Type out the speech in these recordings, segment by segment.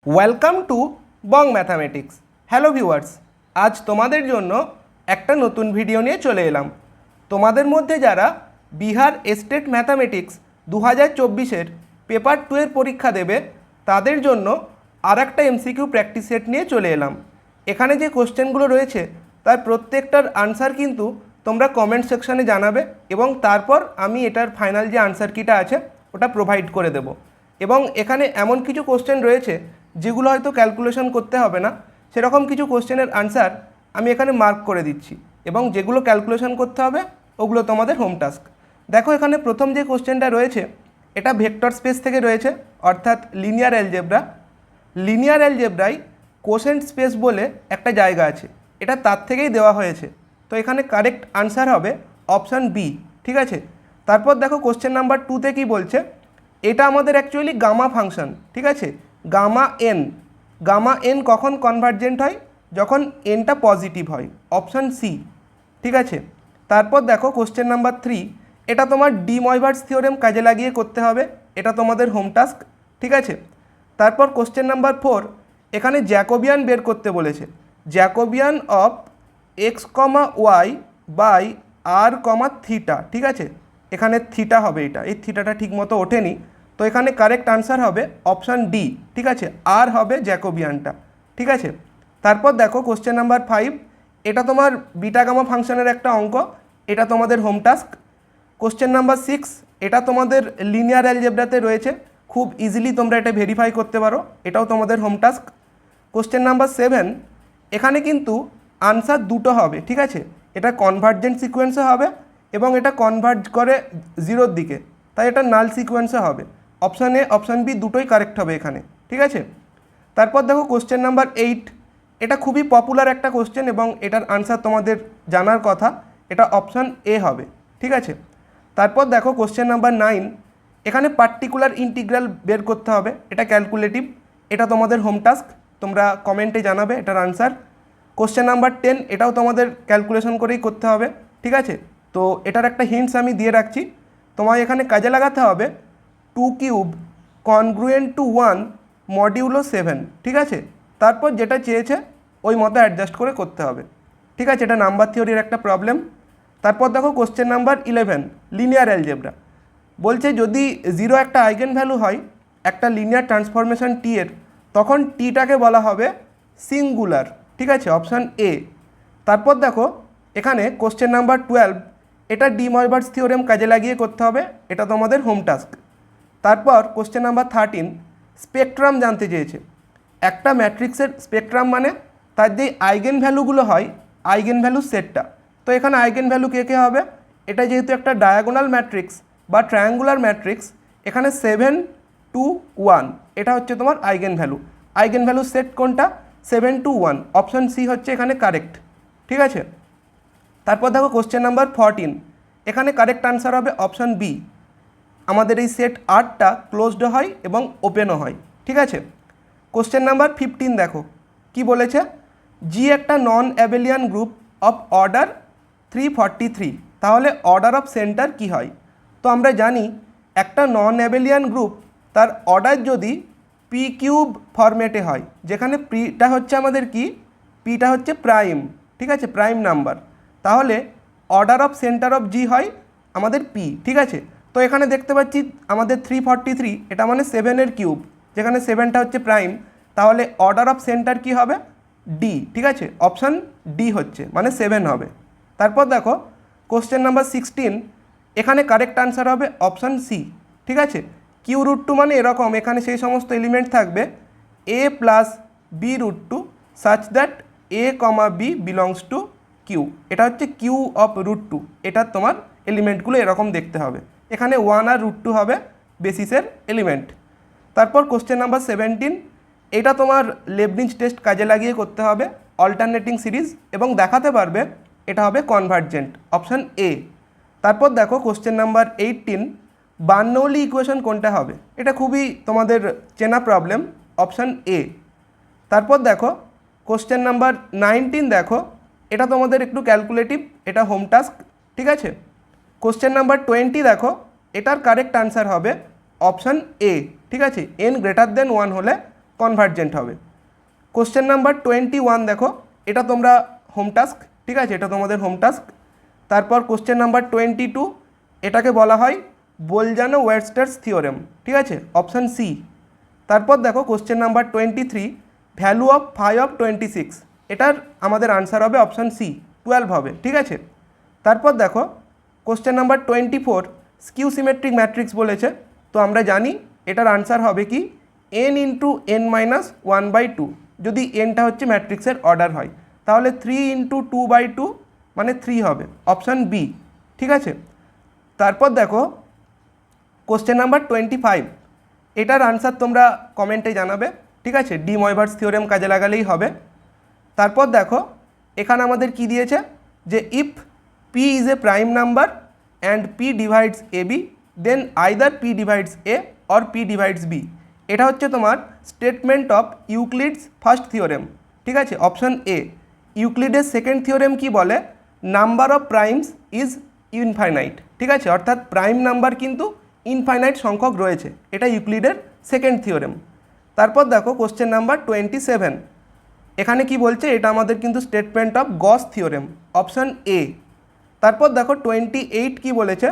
Welcome to Bong mathematics. Hello viewers, আজ তোমাদের জন্য একটা নতুন ভিডিও নিয়ে চলে এলাম। তোমাদের মধ্যে যারা বিহার স্টেট ম্যাথামেটিক্স 2024-এর পেপার 2 এর পরীক্ষা দেবে তাদের জন্য আর একটা এমসিকিউ প্র্যাকটিস সেট নিয়ে চলে এলাম। এখানে যে কোশ্চেনগুলো রয়েছে তার প্রত্যেকটার আনসার কিন্তু তোমরা কমেন্ট সেকশানে জানাবে এবং তারপর আমি এটার ফাইনাল যে আনসার কিটা আছে ওটা প্রোভাইড করে দেব। এবং এখানে এমন কিছু কোশ্চেন রয়েছে যেগুলো হয়তো ক্যালকুলেশন করতে হবে না, সেরকম কিছু কোশ্চেনের আনসার আমি এখানে মার্ক করে দিচ্ছি এবং যেগুলো ক্যালকুলেশন করতে হবে ওগুলো তোমাদের হোম টাস্ক। দেখো এখানে প্রথম যে কোশ্চেনটা রয়েছে এটা ভেক্টর স্পেস থেকে রয়েছে, অর্থাৎ linear algebra. Linear অ্যালজেব্রায় quotient space বলে একটা জায়গা আছে, এটা তার থেকেই দেওয়া হয়েছে। তো এখানে কারেক্ট আনসার হবে অপশান বি, ঠিক আছে। তারপর দেখো কোশ্চেন নাম্বার 2-তে কী বলছে, এটা আমাদের অ্যাকচুয়ালি গামা ফাংশন, ঠিক আছে। গামা এন কখন কনভার্জেন্ট হয়? যখন এনটা পজিটিভ হয়, অপশান সি, ঠিক আছে। তারপর দেখো কোশ্চেন নাম্বার 3, এটা তোমার ডি ময়ভার্স থিওরেম কাজে লাগিয়ে করতে হবে, এটা তোমাদের হোম টাস্ক, ঠিক আছে। তারপর কোশ্চেন নাম্বার 4, এখানে জ্যাকোবিয়ান বের করতে বলেছে। Jacobian of x comma y by r comma theta, ঠিক আছে। এখানে থিটা হবে, এই থিটাটা ঠিক মতো ওঠেনি, তো এখানে কারেক্ট আনসার হবে অপশান ডি, ঠিক আছে। আর হবে জ্যাকোবিয়ানটা, ঠিক আছে। তারপর দেখো কোশ্চেন নাম্বার 5, এটা তোমার বিটা গামা ফাংশনের একটা অঙ্ক, এটা তোমাদের হোম টাস্ক। কোশ্চেন নাম্বার 6, এটা তোমাদের লিনিয়ার অ্যালজেব্রাতে রয়েছে, খুব ইজিলি তোমরা এটা ভেরিফাই করতে পারো, এটাও তোমাদের হোম টাস্ক। কোশ্চেন নাম্বার 7, এখানে কিন্তু আনসার দুটো হবে, ঠিক আছে। এটা কনভার্জেন্ট সিকোয়েন্সে হবে এবং এটা কনভার্জ করে জিরোর দিকে, তাই এটা নাল সিকোয়েন্সে হবে। অপশান এ অপশান বি দুটোই কারেক্ট হবে এখানে, ঠিক আছে। তারপর দেখো কোশ্চেন নাম্বার 8, এটা খুবই পপুলার একটা কোশ্চেন এবং এটার আনসার তোমাদের জানার কথা, এটা অপশান এ হবে, ঠিক আছে। তারপর দেখো কোশ্চেন নাম্বার 9, এখানে পার্টিকুলার ইন্টিগ্রাল বের করতে হবে, এটা ক্যালকুলেটিভ, এটা তোমাদের হোম টাস্ক, তোমরা কমেন্টে জানাবে এটার আনসার। কোশ্চেন নাম্বার 10, এটাও তোমাদের ক্যালকুলেশন করেই করতে হবে, ঠিক আছে। তো এটার একটা হিন্টস আমি দিয়ে রাখছি, তোমায় এখানে কাজে লাগাতে হবে 2 কিউব কনগ্রুয়েন্ট টু 1 মডিউলো 7, ঠিক আছে। তারপর যেটা চেয়েছে ওই মতো অ্যাডজাস্ট করে করতে হবে, ঠিক আছে। এটা নাম্বার থিওরির একটা প্রবলেম। তারপর দেখো কোশ্চেন নাম্বার 11, লিনিয়ার অ্যালজেব্রা বলছে যদি 0 একটা আইগেন ভ্যালু হয় একটা লিনিয়ার ট্রান্সফরমেশন টি এর, তখন টিটাকে বলা হবে সিঙ্গুলার, ঠিক আছে, অপশান এ। তারপর দেখো এখানে কোশ্চেন নাম্বার 12, এটা ডি ময়ভার্স থিওরেম কাজে লাগিয়ে করতে হবে, এটা তোমাদের হোম টাস্ক। তারপর কোশ্চেন নাম্বার 13, স্পেকট্রাম জানতে চেয়েছে। একটা ম্যাট্রিক্সের স্পেকট্রাম মানে তার যে আইগেন ভ্যালুগুলো হয় আইগেন ভ্যালু সেটটা। তো এখানে আইগেন ভ্যালু কে কে হবে? এটা যেহেতু একটা ডায়াগোনাল ম্যাট্রিক্স বা ট্রায়াঙ্গুলার ম্যাট্রিক্স, এখানে 7 2 1 এটা হচ্ছে তোমার eigen value. Eigen value set কোনটা? 7 2 1, অপশান সি হচ্ছে এখানে কারেক্ট, ঠিক আছে। তারপর দেখো কোশ্চেন নাম্বার 14, এখানে কারেক্ট আনসার হবে অপশান বি। আমাদের এই সেট 8টা ক্লোজড হয় এবং ওপেনও হয়, ঠিক আছে। কোশ্চেন নাম্বার 15 দেখো কি বলেছে, জি একটা নন অ্যাবেলিয়ান গ্রুপ অফ অর্ডার 343, তাহলে অর্ডার অফ সেন্টার কি হয়? তো আমরা জানি একটা নন অ্যাবেলিয়ান গ্রুপ তার অর্ডার যদি পি কিউব ফরম্যাটে হয়, যেখানে পিটা হচ্ছে আমাদের কি, পিটা হচ্ছে প্রাইম, ঠিক আছে, প্রাইম নাম্বার, তাহলে অর্ডার অফ সেন্টার অফ জি হয় আমাদের পি, ঠিক আছে। তো এখানে দেখতে পাচ্ছি আমাদের 343, এটা মানে 7-এর কিউব, যেখানে 7টা হচ্ছে প্রাইম, তাহলে অর্ডার অফ সেন্টার কি হবে? ডি, ঠিক আছে, অপশান ডি হচ্ছে, মানে 7 হবে। তারপর দেখো কোশ্চেন নাম্বার 16, এখানে কারেক্ট আনসার হবে অপশান সি, ঠিক আছে। কিউ√2 মানে এরকম, এখানে সেই সমস্ত এলিমেন্ট থাকবে এ প্লাস বি√2 such that a comma b belongs to Q, এটা হচ্ছে কিউ অফ √2, এটা তোমার এলিমেন্টগুলো এরকম দেখতে হবে। এখানে 1 আর √2 হবে বেসিসের এলিমেন্ট। তারপর কোশ্চেন নাম্বার 17, এটা তোমার লেবনিজ টেস্ট কাজে লাগিয়ে করতে হবে, অল্টারনেটিং সিরিজ, এবং দেখাতে পারবে এটা হবে কনভার্জেন্ট, অপশান এ। তারপর দেখো কোশ্চেন নাম্বার 18, বার্নৌলি ইকুয়েশন কোনটা হবে? এটা খুবই তোমাদের চেনা প্রবলেম, অপশান এ। তারপর দেখো কোশ্চেন নাম্বার 19 দেখো, এটা তোমাদের একটু ক্যালকুলেটিভ, এটা হোম টাস্ক, ঠিক আছে। কোশ্চেন নাম্বার 20 দেখো, এটার কারেক্ট আনসার হবে অপশান এ, ঠিক আছে, n greater than 1 হলে কনভার্জেন্ট হবে। কোশ্চেন নাম্বার 21 দেখো, এটা তোমরা হোম টাস্ক, ঠিক আছে, এটা তোমাদের হোম টাস্ক। তারপর কোশ্চেন নাম্বার 22, এটাকে বলা হয় বোলজানো ওয়েরস্টার্স থিওরেম, ঠিক আছে, অপশান সি। তারপর দেখো কোশ্চেন নাম্বার 23, ভ্যালু অফ 5/26, এটার আমাদের আনসার হবে অপশান সি, 12 হবে, ঠিক আছে। তারপর দেখো question number 24, skew symmetric matrix বলেছে, তো আমরা জানি এটার আনসার হবে কি n ইন্টু n-1/2, যদি nটা হচ্ছে ম্যাট্রিক্সের অর্ডার হয়, তাহলে 3 ইন্টু 2/2 মানে 3 হবে, অপশান বি, ঠিক আছে। তারপর দেখো কোশ্চেন নাম্বার 25, এটার আনসার তোমরা কমেন্টে জানাবে, ঠিক আছে, ডি ময়ভার্স থিওরেম কাজে লাগালেই হবে। তারপর দেখো এখানে আমাদের কি দিয়েছে, যে if p is a prime number and p divides a b, then either p divides a or p divides b, এটা হচ্ছে তোমার statement of Euclid's first theorem, ঠিক আছে, অপশান এ। ইউক্লিডের সেকেন্ড থিওরেম কি বলে, number of primes is infinite, ঠিক আছে, অর্থাৎ প্রাইম নাম্বার কিন্তু ইনফাইনাইট সংখ্যক রয়েছে, এটা ইউক্লিডের সেকেন্ড থিওরেম। তারপর দেখো কোশ্চেন নাম্বার 27, এখানে কি বলছে, এটা আমাদের কিন্তু statement of Gauss theorem, option A. তারপর দেখো 28 কি বলেছে,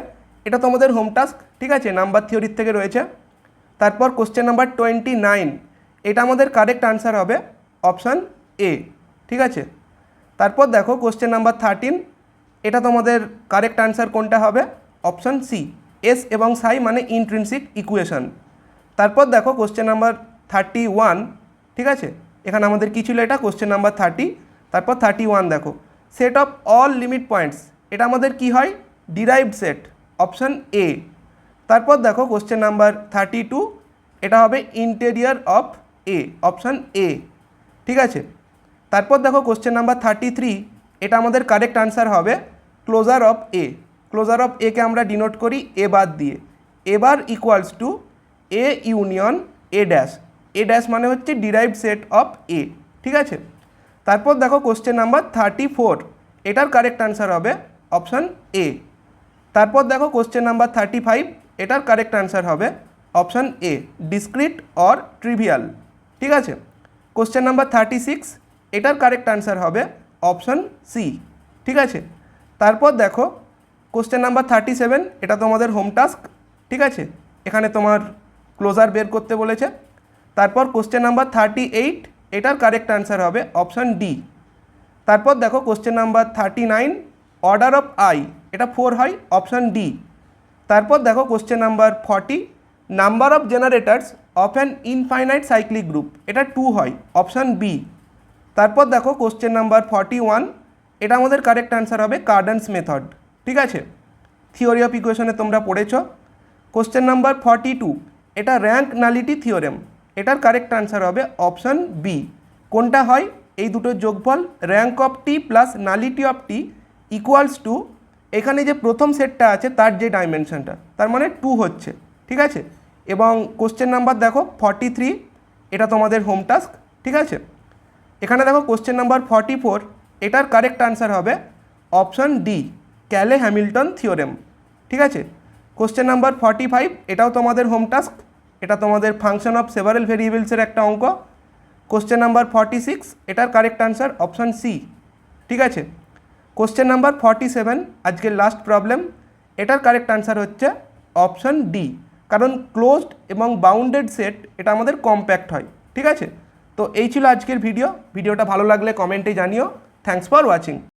এটা তোমাদের হোম টাস্ক, ঠিক আছে, নাম্বার থিওরির থেকে রয়েছে। তারপর কোশ্চেন নাম্বার 29, এটা আমাদের কারেক্ট আনসার হবে অপশান এ, ঠিক আছে। তারপর দেখো কোশ্চেন নাম্বার 13, এটা তোমাদের কারেক্ট আনসার কোনটা হবে, অপশান সি, এস এবং সাই মানে ইন্ট্রিনসিক ইকুয়েশন। তারপর দেখো কোশ্চেন নাম্বার 31, ঠিক আছে, এখানে আমাদের কী ছিল, এটা কোশ্চেন নাম্বার 30। তারপর 31 দেখো, set of all limit points, এটা আমাদের কি হয়, ডিরাইভড সেট, অপশান এ। তারপর দেখো কোশ্চেন নাম্বার 32, এটা হবে interior of A, option A, ঠিক আছে। তারপর দেখো কোশ্চেন নাম্বার 33, এটা আমাদের কারেক্ট আনসার হবে closure of A. Closure of একে আমরা ডিনোট করি এ বাদ দিয়ে, A bar equals to A union A dash, A dash মানে হচ্ছে ডিরাইভড সেট অফ এ, ঠিক আছে। তারপর দেখো কোশ্চেন নাম্বার 34, এটার কারেক্ট আনসার হবে অপশান এ। তারপর দেখো কোশ্চেন নাম্বার 35, এটার কারেক্ট আনসার হবে option A, discrete or trivial, ঠিক আছে। কোশ্চেন নাম্বার 36, এটার কারেক্ট আনসার হবে অপশান সি, ঠিক আছে। তারপর দেখো কোশ্চেন নাম্বার 37, এটা তোমাদের হোম টাস্ক, ঠিক আছে, এখানে তোমার ক্লোজার বের করতে বলেছে। তারপর কোশ্চেন নাম্বার 38, এটার কারেক্ট আনসার হবে অপশান ডি। তারপর দেখো question number 39, order of I, এটা 4 হয়, অপশান ডি। তারপর দেখো question number 40, number of জেনারেটার্স of an infinite cyclic group, এটা 2 হয়, অপশান বি। তারপর দেখো কোশ্চেন নাম্বার 41, এটা আমাদের কারেক্ট আনসার হবে কার্ডেনস মেথড, ঠিক আছে, থিওরি অফ ইকুয়েশনে তোমরা পড়েছ। কোশ্চেন নাম্বার 42, এটা র্যাঙ্ক নালিটি থিওরেম, এটার কারেক্ট আনসার হবে অপশান বি। কোনটা হয়, এই দুটোর যোগফল rank of T plus nullity of T equals to, এখানে যে প্রথম সেটটা আছে তার যে ডাইমেনশনটা, তার মানে 2 হচ্ছে, ঠিক আছে। এবং কোশ্চেন নাম্বার দেখো 43, এটা তোমাদের হোম টাস্ক, ঠিক আছে। এখানে দেখো কোশ্চেন নাম্বার 44, এটার কারেক্ট আনসার হবে অপশান ডি, ক্যালে হ্যামিল্টন থিওরেম, ঠিক আছে। কোশ্চেন নাম্বার 45, এটাও তোমাদের হোম টাস্ক, এটা তোমাদের ফাংশন অফ সেভারেল ভেরিয়েবলসের একটা অঙ্ক। কোশ্চেন নাম্বার 46, এটার কারেক্ট আনসার অপশান সি, ঠিক আছে। কোশ্চেন নাম্বার 47, আজকের লাস্ট প্রবলেম, এটার কারেক্ট আনসার হচ্ছে অপশান ডি, কারণ ক্লোজড এবং বাউন্ডেড সেট এটা আমাদের কম্প্যাক্ট হয়, ঠিক আছে। তো এই ছিল আজকের ভিডিওটা ভালো লাগলে কমেন্টে জানিও। Thanks for watching.